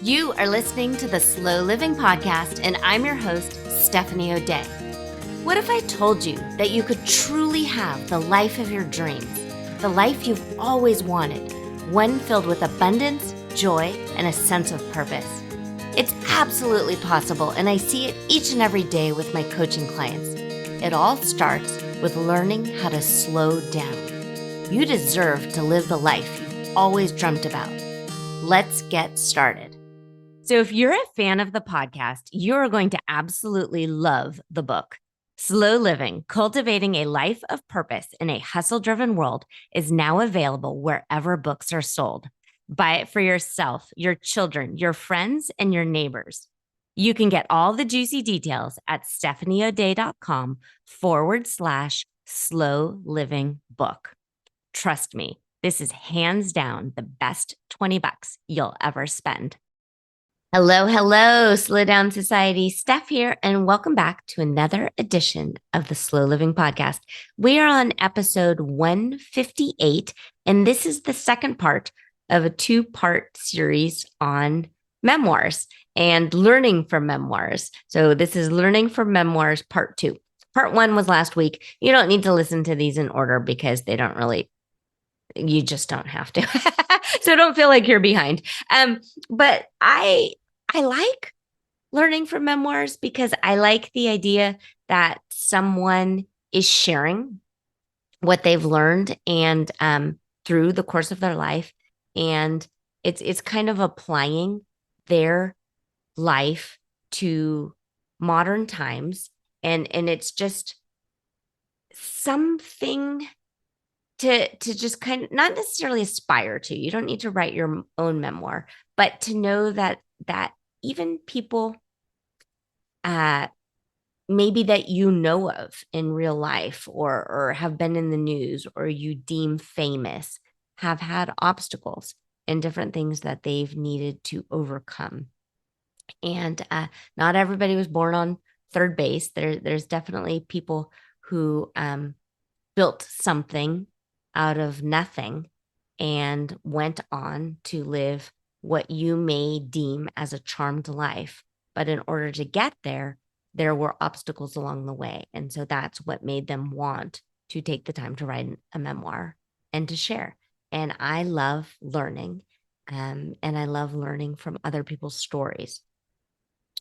You are listening to the Slow Living Podcast, and I'm your host, Stephanie O'Day. What if I told you that you could truly have the life of your dreams, the life you've always wanted, one filled with abundance, joy, and a sense of purpose? It's absolutely possible, and I see it each and every day with my coaching clients. It all starts with learning how to slow down. You deserve to live the life you've always dreamt about. Let's get started. So if you're a fan of the podcast, you're going to absolutely love the book. Slow Living, Cultivating a Life of Purpose in a Hustle-Driven World is now available wherever books are sold. Buy it for yourself, your children, your friends, and your neighbors. You can get all the juicy details at stephanieoday.com/slow living book. Trust me, this is hands down the best $20 you'll ever spend. Hello, Slow Down Society. Steph here, and welcome back to another edition of the Slow Living Podcast. We are on episode 158, and this is the second part of a two-part series on memoirs and learning from memoirs. So this is Learning from Memoirs Part 2. Part 1 was last week. You don't need to listen to these in order because they don't really, you just don't have to. So don't feel like you're behind. But I like learning from memoirs because I like the idea that someone is sharing what they've learned and through the course of their life, and it's kind of applying their life to modern times, and it's just something to just kind of not necessarily aspire to. You don't need to write your own memoir, but to know that even people maybe that you know of in real life or have been in the news or you deem famous have had obstacles and different things that they've needed to overcome. And not everybody was born on third base. There's definitely people who built something out of nothing and went on to live what you may deem as a charmed life. But in order to get there, there were obstacles along the way. And so that's what made them want to take the time to write a memoir and to share. And I love learning, and I love learning from other people's stories.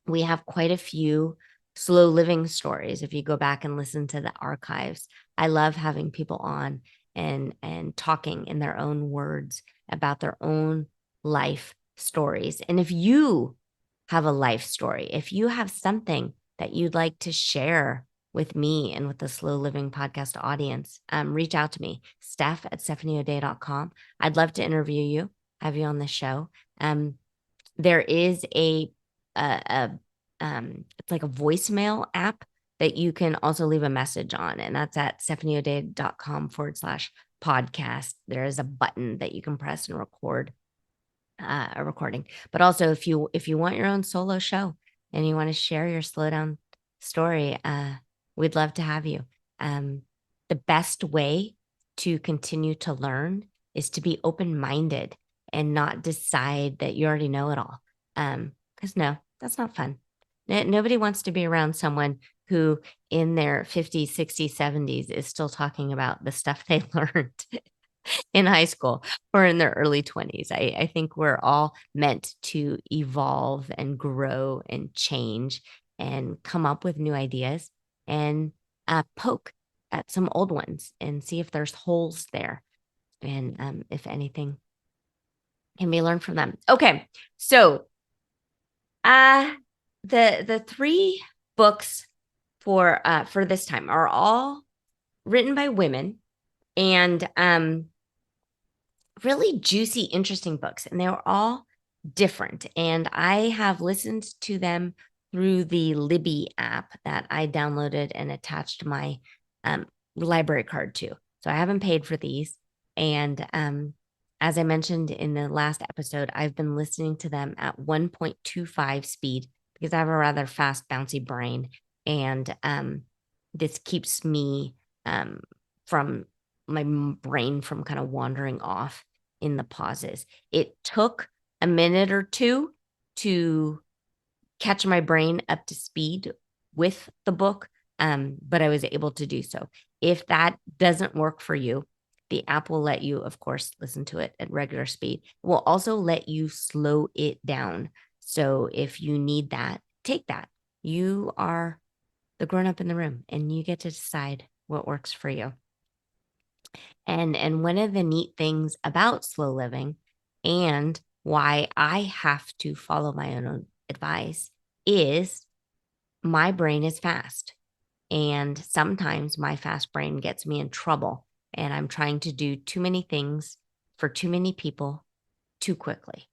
We have quite a few slow living stories. If you go back and listen to the archives, I love having people on and talking in their own words about their own life stories. And if you have a life story, if you have something that you'd like to share with me and with the Slow Living Podcast audience, reach out to me, steph@stephanieoday.com. I'd love to interview you, have you on the show. There is it's like a voicemail app that you can also leave a message on, and that's at stephanieoday.com/podcast. There is a button that you can press and record a recording. But also if you want your own solo show and you want to share your slow down story, we'd love to have you. The best way to continue to learn is to be open-minded and not decide that you already know it all. Because no, that's not fun. Nobody wants to be around someone who in their 50s, 60s, 70s is still talking about the stuff they learned in high school or in their early 20s. I think we're all meant to evolve and grow and change and come up with new ideas and poke at some old ones and see if there's holes there. And if anything can be learned from them. Okay. So the three books for this time are all written by women and really juicy, interesting books. And they were all different. And I have listened to them through the Libby app that I downloaded and attached my library card to. So I haven't paid for these. And as I mentioned in the last episode, I've been listening to them at 1.25 speed because I have a rather fast, bouncy brain. And this keeps me from my brain from kind of wandering off in the pauses. It took a minute or two to catch my brain up to speed with the book, but I was able to do so. If that doesn't work for you, the app will let you, of course, listen to it at regular speed. It will also let you slow it down. So if you need that, take that. You are the grown up in the room and you get to decide what works for you. And one of the neat things about slow living and why I have to follow my own advice is my brain is fast. And sometimes my fast brain gets me in trouble. And I'm trying to do too many things for too many people too quickly.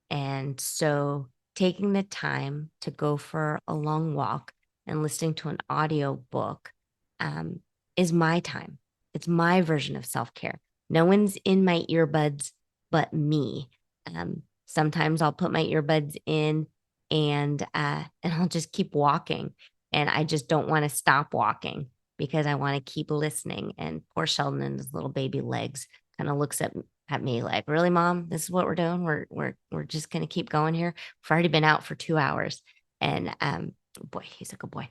And so taking the time to go for a long walk and listening to an audio book um, is my time. It's my version of self care. No one's in my earbuds but me. Sometimes I'll put my earbuds in and I'll just keep walking, and I just don't want to stop walking because I want to keep listening. And poor Sheldon and his little baby legs kind of looks at me like, really, mom, this is what we're doing. We're just going to keep going here. We've already been out for 2 hours. And boy, he's a good boy.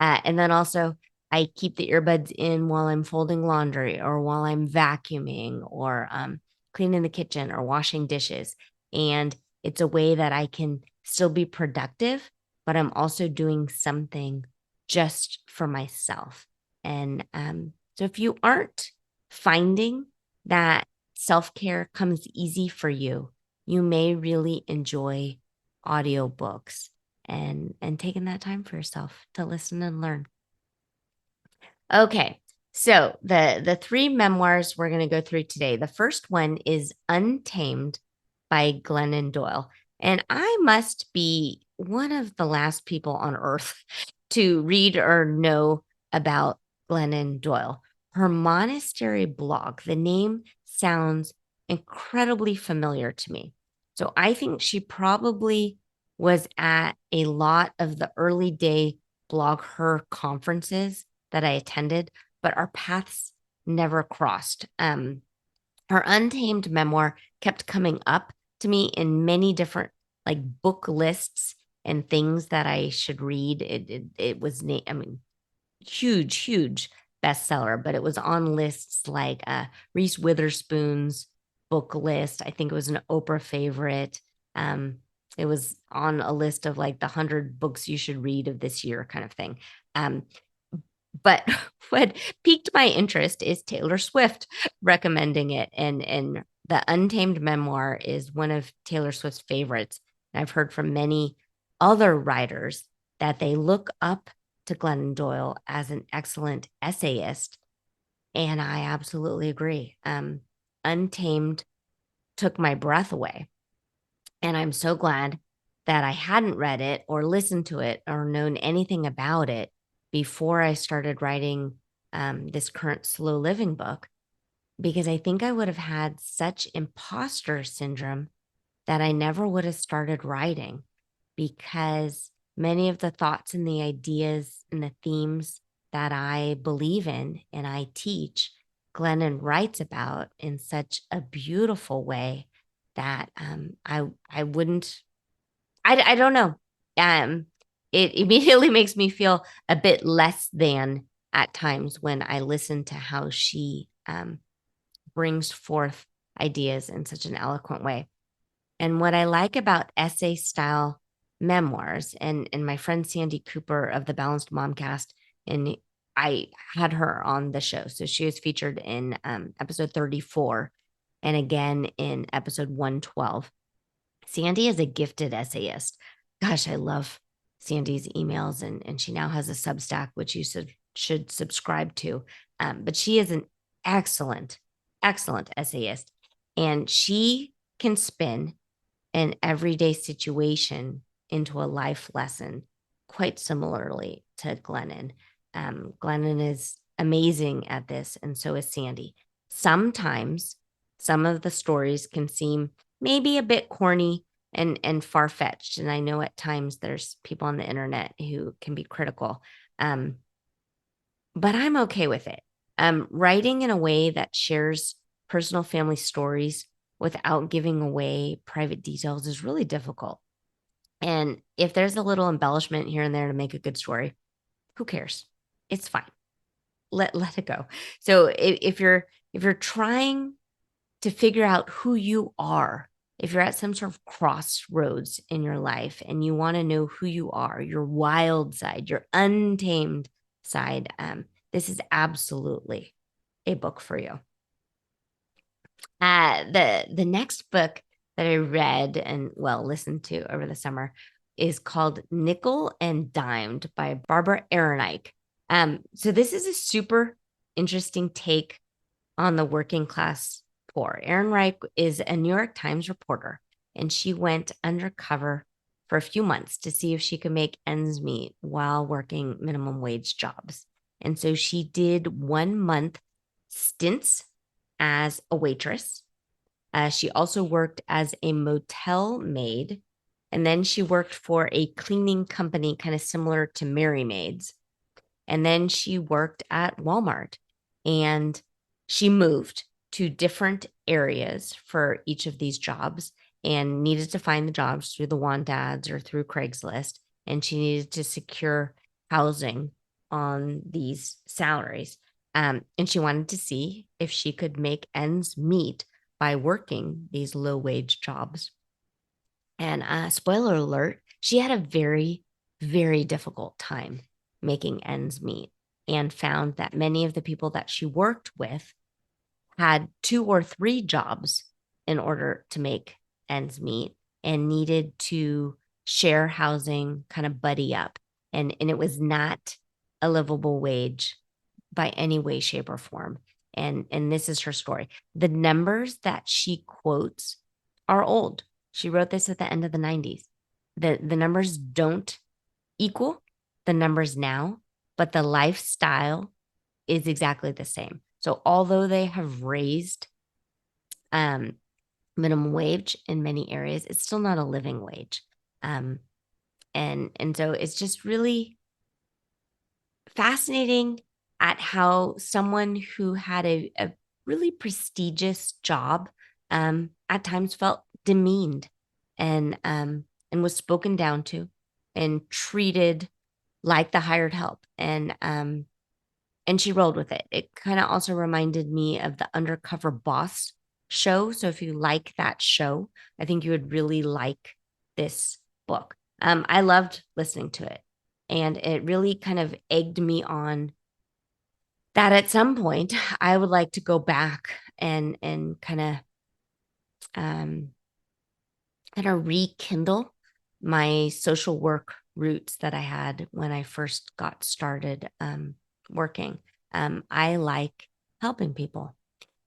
And then also I keep the earbuds in while I'm folding laundry or while I'm vacuuming or cleaning the kitchen or washing dishes. And it's a way that I can still be productive, but I'm also doing something just for myself. And so if you aren't finding that self care comes easy for you, you may really enjoy audiobooks and taking that time for yourself to listen and learn. Okay. So the three memoirs we're going to go through today. The first one is Untamed by Glennon Doyle. And I must be one of the last people on earth to read or know about Glennon Doyle. Her monastery blog, the name sounds incredibly familiar to me. So I think she probably was at a lot of the early day blog her conferences that I attended, but our paths never crossed. Her Untamed memoir kept coming up to me in many different like book lists and things that I should read. It was, I mean, huge bestseller, but it was on lists like Reese Witherspoon's book list. I think it was an Oprah favorite. It was on a list of like the 100 books you should read of this year kind of thing. But what piqued my interest is Taylor Swift recommending it. And the Untamed memoir is one of Taylor Swift's favorites. And I've heard from many other writers that they look up to Glennon Doyle as an excellent essayist. And I absolutely agree. Untamed took my breath away. And I'm so glad that I hadn't read it or listened to it or known anything about it before I started writing this current slow living book, because I think I would have had such imposter syndrome that I never would have started writing, because many of the thoughts and the ideas and the themes that I believe in and I teach, Glennon writes about in such a beautiful way that I wouldn't, I don't know. Um, it immediately makes me feel a bit less than at times when I listen to how she brings forth ideas in such an eloquent way. And what I like about essay style memoirs, and my friend Sandy Cooper of the Balanced Momcast, and I had her on the show. So she was featured in episode 34 and again in episode 112. Sandy is a gifted essayist. Gosh, I love Sandy's emails, and she now has a Substack, which you should subscribe to. But she is an excellent, excellent essayist. And she can spin an everyday situation into a life lesson quite similarly to Glennon. Glennon is amazing at this, and so is Sandy. Sometimes some of the stories can seem maybe a bit corny and far-fetched. And I know at times there's people on the internet who can be critical. But I'm okay with it. Writing in a way that shares personal family stories without giving away private details is really difficult. And if there's a little embellishment here and there to make a good story, who cares? It's fine. Let it go. So if you're trying to figure out who you are, if you're at some sort of crossroads in your life and you want to know who you are, your wild side, your untamed side, this is absolutely a book for you. The next book that I read and well listened to over the summer is called Nickel and Dimed by Barbara Ehrenreich. So this is a super interesting take on the working class poor. Ehrenreich is a New York Times reporter, and she went undercover for a few months to see if she could make ends meet while working minimum wage jobs. And so she did 1 month stints as a waitress. She also worked as a motel maid. And then she worked for a cleaning company, kind of similar to Mary Maids. And then she worked at Walmart and she moved to different areas for each of these jobs and needed to find the jobs through the want ads or through Craigslist. And she needed to secure housing on these salaries. And she wanted to see if she could make ends meet by working these low wage jobs. And spoiler alert, she had a very, very difficult time making ends meet and found that many of the people that she worked with had 2 or 3 jobs in order to make ends meet and needed to share housing, kind of buddy up. And it was not a livable wage by any way, shape, or form. And this is her story. The numbers that she quotes are old. She wrote this at the end of the 90s. The numbers don't equal the numbers now, but the lifestyle is exactly the same. So although they have raised um, minimum wage in many areas, it's still not a living wage. And so it's just really fascinating at how someone who had a really prestigious job at times felt demeaned and was spoken down to and treated like the hired help. And she rolled with it. It kind of also reminded me of the Undercover Boss show. So if you like that show, I think you would really like this book. I loved listening to it, and it really kind of egged me on that at some point I would like to go back and um, kind of rekindle my social work roots that I had when I first got started working. I like helping people.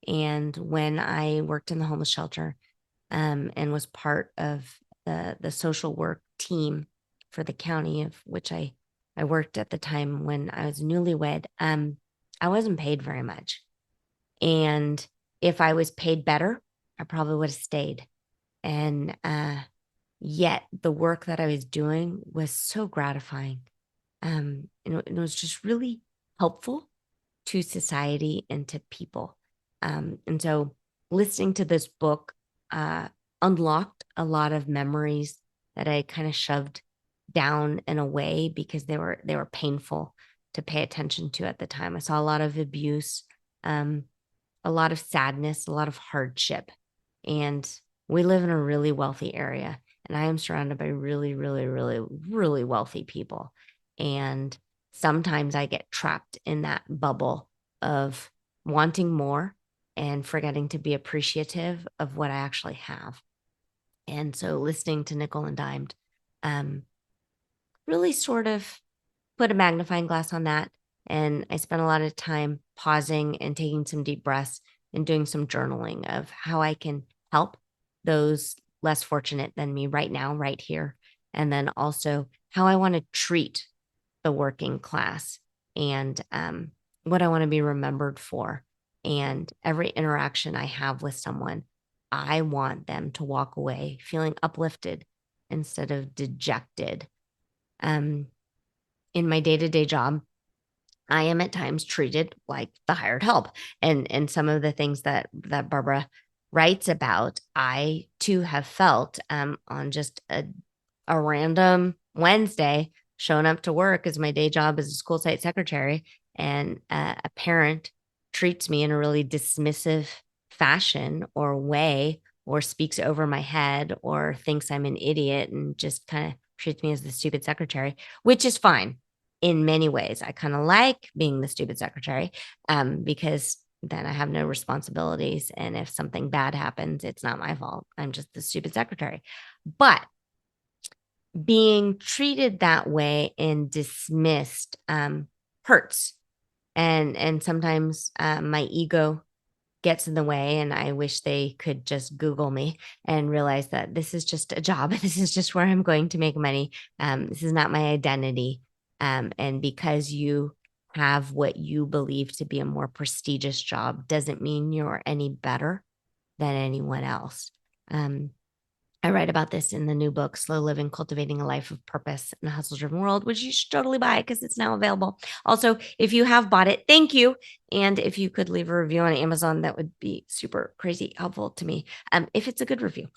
And when I worked in the homeless shelter and was part of the social work team for the county of which I worked at the time when I was newlywed, I wasn't paid very much. And if I was paid better, I probably would have stayed. And yet the work that I was doing was so gratifying. And it was just really helpful to society and to people. And so listening to this book unlocked a lot of memories that I kind of shoved down and away because they were painful to pay attention to at the time. I saw a lot of abuse, um, a lot of sadness, a lot of hardship. And we live in a really wealthy area. And I am surrounded by really, really, really, really wealthy people. And sometimes I get trapped in that bubble of wanting more and forgetting to be appreciative of what I actually have. And so listening to Nickel and Dimed um, really sort of put a magnifying glass on that. And I spent a lot of time pausing and taking some deep breaths and doing some journaling of how I can help those less fortunate than me right now, right here. And then also how I want to treat the working class and what I want to be remembered for. And every interaction I have with someone, I want them to walk away feeling uplifted instead of dejected. Um, in my day-to-day job, I am at times treated like the hired help. And some of the things that Barbara writes about, I too have felt on just a a random Wednesday showing up to work as my day job as a school site secretary, and a parent treats me in a really dismissive fashion or way, or speaks over my head, or thinks I'm an idiot and just kind of treats me as the stupid secretary, which is fine in many ways. I kind of like being the stupid secretary, because then I have no responsibilities. And if something bad happens, it's not my fault. I'm just the stupid secretary. But being treated that way and dismissed hurts. And sometimes my ego gets in the way, and I wish they could just Google me and realize that this is just a job. This is just where I'm going to make money. This is not my identity. And because you have what you believe to be a more prestigious job doesn't mean you're any better than anyone else. I write about this in the new book, Slow Living, Cultivating a Life of Purpose in a Hustle-Driven World, which you should totally buy because it's now available. Also, if you have bought it, thank you. And if you could leave a review on Amazon, that would be super crazy helpful to me. If it's a good review.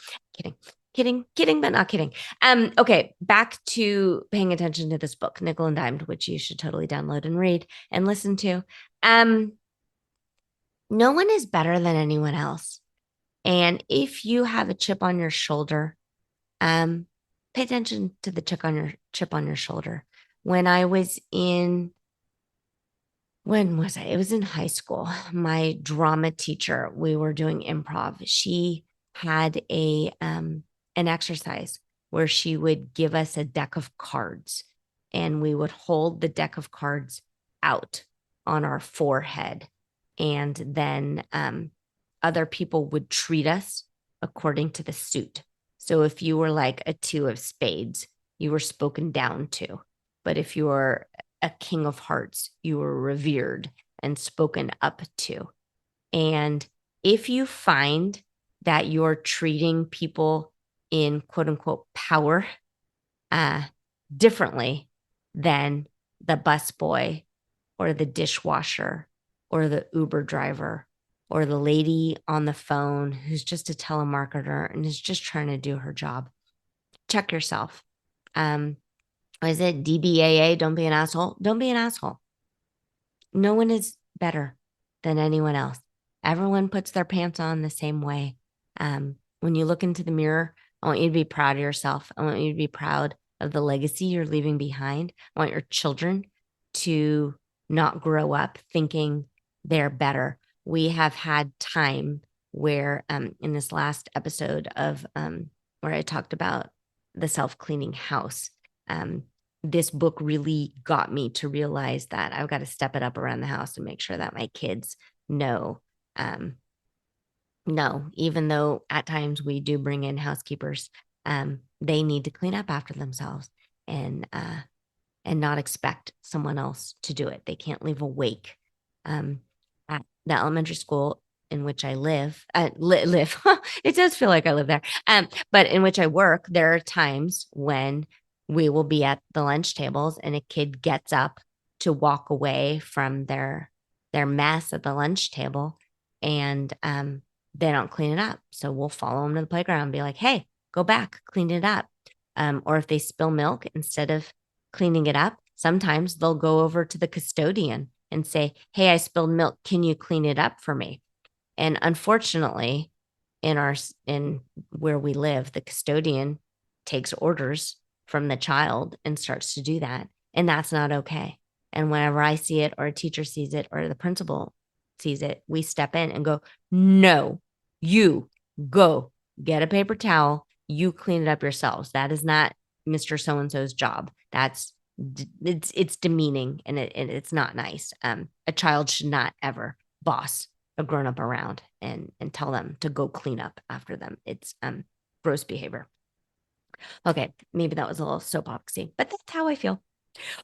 Kidding, but not kidding. Okay, back to paying attention to this book, Nickel and Dimed, which you should totally download and read and listen to. No one is better than anyone else. And if you have a chip on your shoulder, pay attention to the chip on your shoulder. When I was in, when was I? It was in high school. My drama teacher, we were doing improv. She had an exercise where she would give us a deck of cards, and we would hold the deck of cards out on our forehead. And then other people would treat us according to the suit. So if you were like a 2 of spades, you were spoken down to. But if you were a king of hearts, you were revered and spoken up to. And if you find that you're treating people in quote unquote power differently than the busboy or the dishwasher or the Uber driver or the lady on the phone who's just a telemarketer and is just trying to do her job, check yourself. Is it DBAA? Don't be an asshole. Don't be an asshole. No one is better than anyone else. Everyone puts their pants on the same way. When you look into the mirror, I want you to be proud of yourself. I want you to be proud of the legacy you're leaving behind. I want your children to not grow up thinking they're better. We have had time where in this last episode of where I talked about the self-cleaning house, this book really got me to realize that I've got to step it up around the house and make sure that my kids know, no, even though at times we do bring in housekeepers, they need to clean up after themselves and not expect someone else to do it. They can't leave a wake. At the elementary school in which I live, it does feel like I live there, but in which I work, there are times when we will be at the lunch tables and a kid gets up to walk away from their mess at the lunch table, and they don't clean it up. So we'll follow them to the playground and be like, hey, go back, clean it up. Or if they spill milk, instead of cleaning it up, sometimes they'll go over to the custodian and say, hey, I spilled milk. Can you clean it up for me? And unfortunately, in where we live, the custodian takes orders from the child and starts to do that. And that's not okay. And whenever I see it, or a teacher sees it, or the principal sees it, we step in and go, no, you go get a paper towel. You clean it up yourselves. That is not Mr. So-and-so's job. It's demeaning, and it's not nice. A child should not ever boss a grown-up around and tell them to go clean up after them. It's gross behavior. Okay, maybe that was a little soapboxy, but that's how I feel.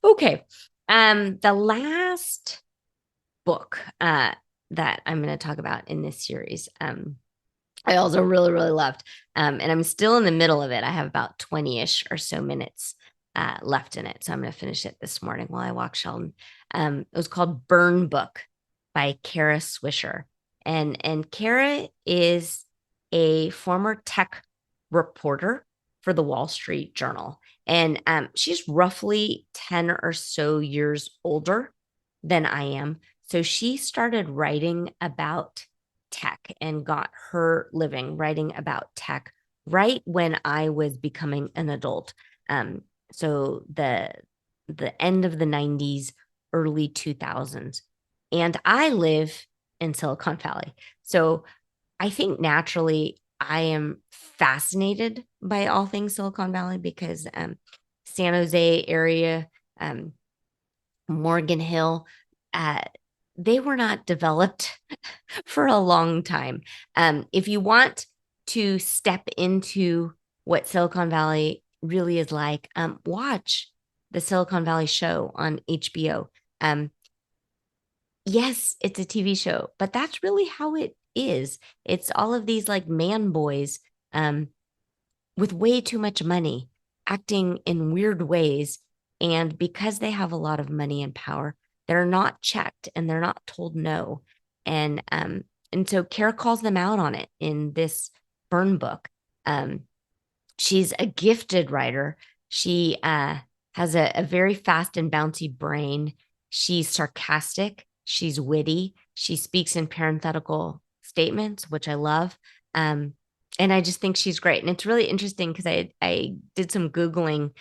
Okay, the last book that I'm going to talk about in this series, I also really, really loved, and I'm still in the middle of it. I have about 20-ish or so minutes left in it, so I'm going to finish it this morning while I walk Sheldon. It was called Burn Book by Kara Swisher, and Kara is a former tech reporter for the Wall Street Journal. And she's roughly 10 or so years older than I am. So she started writing about tech and got her living writing about tech right when I was becoming an adult. Um, so the end of the 90s, early 2000s. And I live in Silicon Valley. So I think naturally I am fascinated by all things Silicon Valley because San Jose area, um, Morgan Hill, uh, they were not developed for a long time. If you want to step into what Silicon Valley really is like, watch the Silicon Valley show on HBO. Um, yes, it's a TV show, but that's really how it is. It's all of these like man boys um, with way too much money acting in weird ways. And because they have a lot of money and power, they're not checked and they're not told no. And so Kara calls them out on it in this burn book. Um, she's a gifted writer. She has a very fast and bouncy brain. She's sarcastic. She's witty. She speaks in parenthetical statements, which I love. Um, and I just think she's great. And it's really interesting because I did some Googling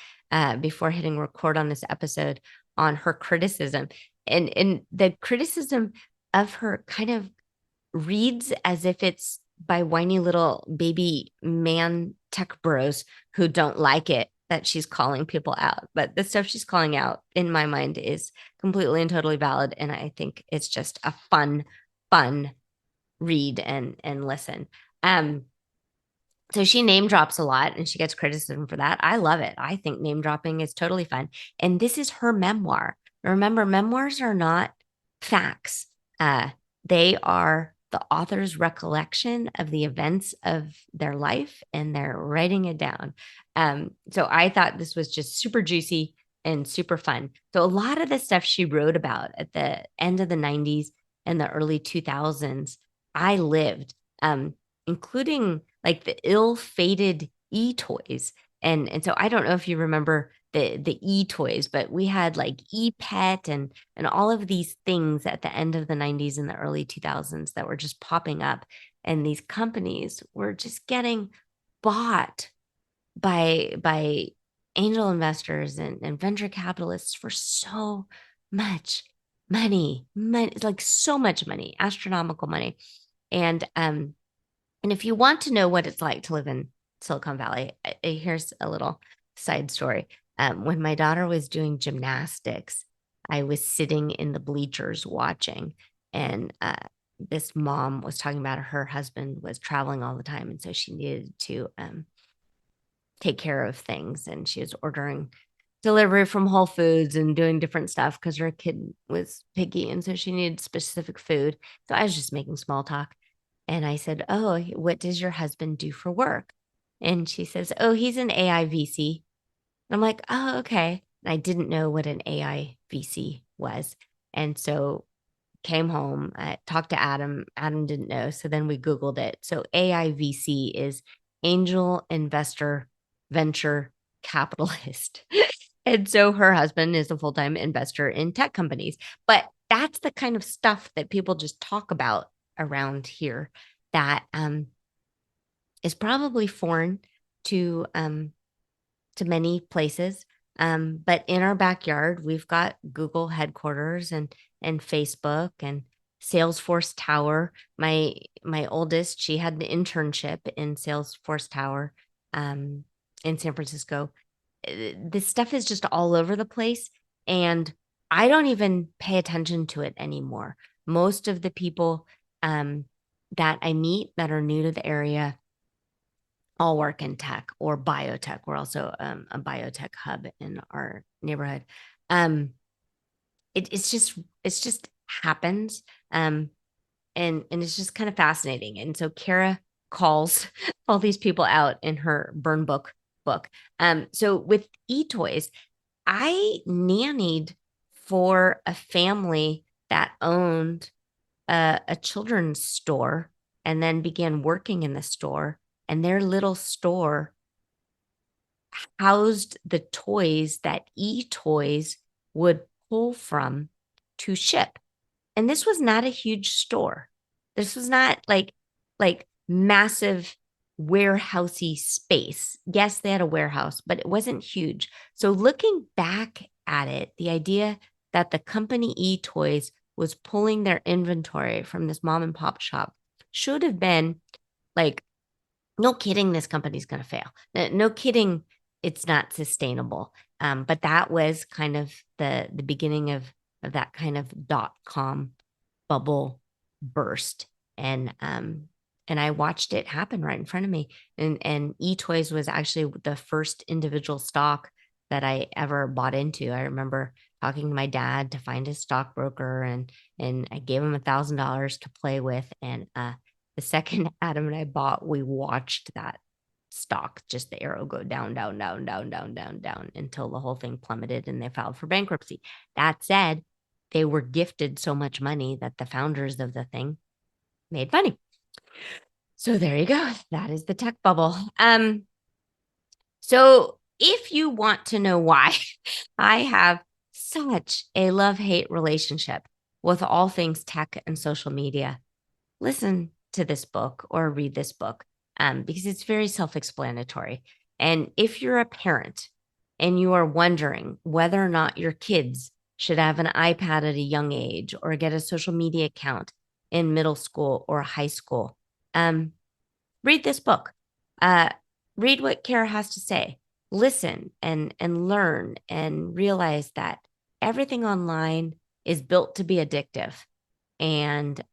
before hitting record on this episode on her criticism. And the criticism of her kind of reads as if it's by whiny little baby man tech bros who don't like it that she's calling people out. But the stuff she's calling out, in my mind, is completely and totally valid. And I think it's just a fun read and listen. Um, so she name drops a lot and she gets criticism for that. I love it. I think name dropping is totally fun. And this is her memoir. Remember, memoirs are not facts. They are the author's recollection of the events of their life and they're writing it down. So I thought this was just super juicy and super fun. So a lot of the stuff she wrote about at the end of the 90s and the early 2000s, I lived, including like the ill-fated e-toys. And so I don't know if you remember the e-toys, but we had like e-pet and all of these things at the end of the 90s and the early 2000s that were just popping up. And these companies were just getting bought by angel investors and venture capitalists for so much money, like so much money, astronomical money. And if you want to know what it's like to live in Silicon Valley, here's a little side story. When my daughter was doing gymnastics, I was sitting in the bleachers watching, and this mom was talking about her husband was traveling all the time, and so she needed to take care of things, and she was ordering delivery from Whole Foods and doing different stuff because her kid was picky, and so she needed specific food. So I was just making small talk. And I said, "Oh, what does your husband do for work?" And she says, "Oh, he's an AI VC." And I'm like, "Oh, okay." And I didn't know what an AI VC was. And so came home, I talked to Adam. Adam didn't know. So then we Googled it. So AI VC is angel investor venture capitalist. And so her husband is a full-time investor in tech companies. But that's the kind of stuff that people just talk about around here that is probably foreign to many places. But in our backyard, we've got Google headquarters and Facebook and Salesforce Tower. My oldest, she had an internship in Salesforce Tower in San Francisco. This stuff is just all over the place, and I don't even pay attention to it anymore. Most of the people that I meet that are new to the area all work in tech or biotech. We're also a biotech hub in our neighborhood. Um, it's just happens, and it's just kind of fascinating. And so Kara calls all these people out in her burn book. So with eToys, I nannied for a family that owned a children's store and then began working in the store. And their little store housed the toys that e-toys would pull from to ship. And this was not a huge store. This was not like massive warehousey space. Yes, they had a warehouse, but it wasn't huge. So looking back at it, the idea that the company eToys was pulling their inventory from this mom and pop shop should have been like, no kidding, this company's going to fail. No kidding, it's not sustainable. But that was kind of the beginning of that kind of .com bubble burst, and I watched it happen right in front of me. And eToys was actually the first individual stock that I ever bought into. I remember talking to my dad to find his stockbroker, and I gave him $1,000 to play with. And the second Adam and I bought, we watched that stock, just the arrow go down, down, down, down, down, down, down until the whole thing plummeted and they filed for bankruptcy. That said, they were gifted so much money that the founders of the thing made money. So there you go. That is the tech bubble. So if you want to know why I have such a love-hate relationship with all things tech and social media, listen to this book or read this book, because it's very self-explanatory. And if you're a parent and you are wondering whether or not your kids should have an iPad at a young age or get a social media account in middle school or high school, read this book. Read what Kara has to say. Listen and learn and realize that everything online is built to be addictive. And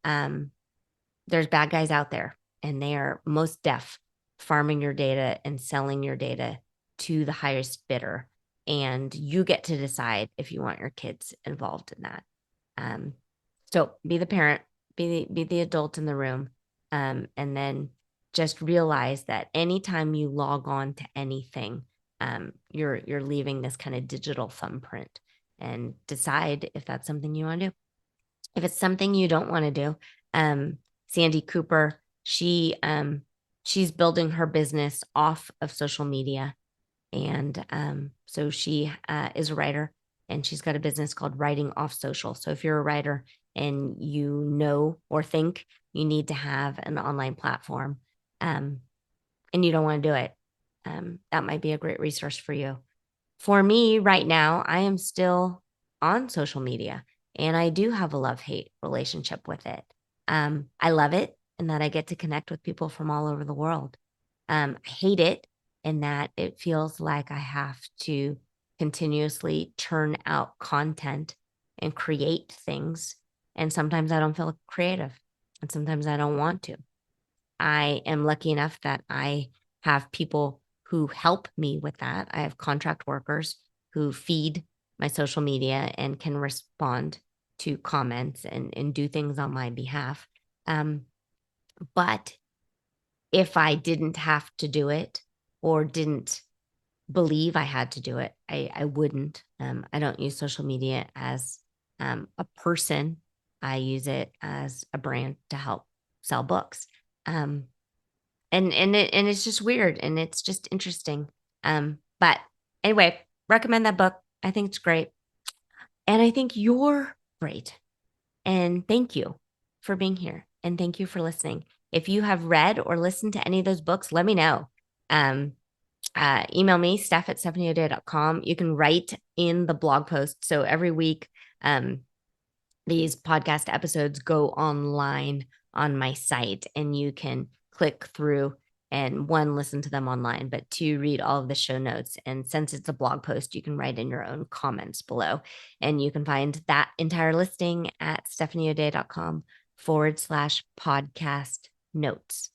there's bad guys out there, and they are most deaf, farming your data and selling your data to the highest bidder. And you get to decide if you want your kids involved in that. So be the parent, be the adult in the room, and then just realize that anytime you log on to anything, you're leaving this kind of digital thumbprint, and decide if that's something you want to do. If it's something you don't want to do, Sandy Cooper, she's building her business off of social media. And so she is a writer, and she's got a business called Writing Off Social. So if you're a writer and you know or think you need to have an online platform, and you don't want to do it, that might be a great resource for you. For me right now, I am still on social media, and I do have a love-hate relationship with it. I love it in that I get to connect with people from all over the world. I hate it in that it feels like I have to continuously churn out content and create things. And sometimes I don't feel creative, and sometimes I don't want to. I am lucky enough that I have people who help me with that. I have contract workers who feed my social media and can respond to comments and do things on my behalf. But if I didn't have to do it or didn't believe I had to do it, I wouldn't. I don't use social media as a person. I use it as a brand to help sell books. And it's just weird, and it's just interesting. But anyway, recommend that book. I think it's great. And I think you're great. And thank you for being here. And thank you for listening. If you have read or listened to any of those books, let me know. Email me, steph@stephanieodea.com. You can write in the blog post. So every week, these podcast episodes go online on my site, and you can click through and listen to them online, but two, read all of the show notes. And since it's a blog post, you can write in your own comments below. And you can find that entire listing at stephanieodea.com/podcast notes.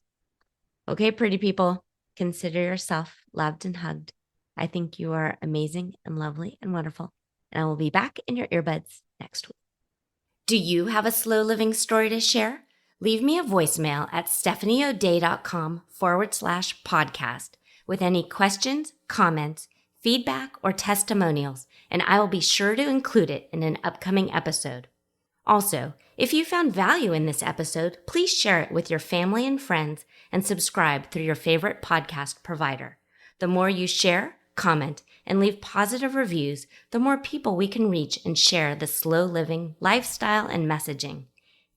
Okay, pretty people, consider yourself loved and hugged. I think you are amazing and lovely and wonderful. And I will be back in your earbuds next week. Do you have a slow living story to share? Leave me a voicemail at stephanieodea.com/podcast with any questions, comments, feedback, or testimonials, and I will be sure to include it in an upcoming episode. Also, if you found value in this episode, please share it with your family and friends and subscribe through your favorite podcast provider. The more you share, comment, and leave positive reviews, the more people we can reach and share the slow living lifestyle and messaging.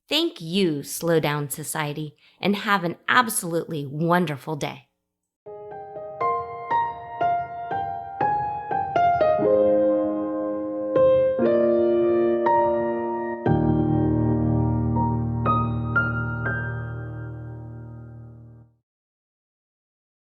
Thank you, Slow Down Society, and have an absolutely wonderful day.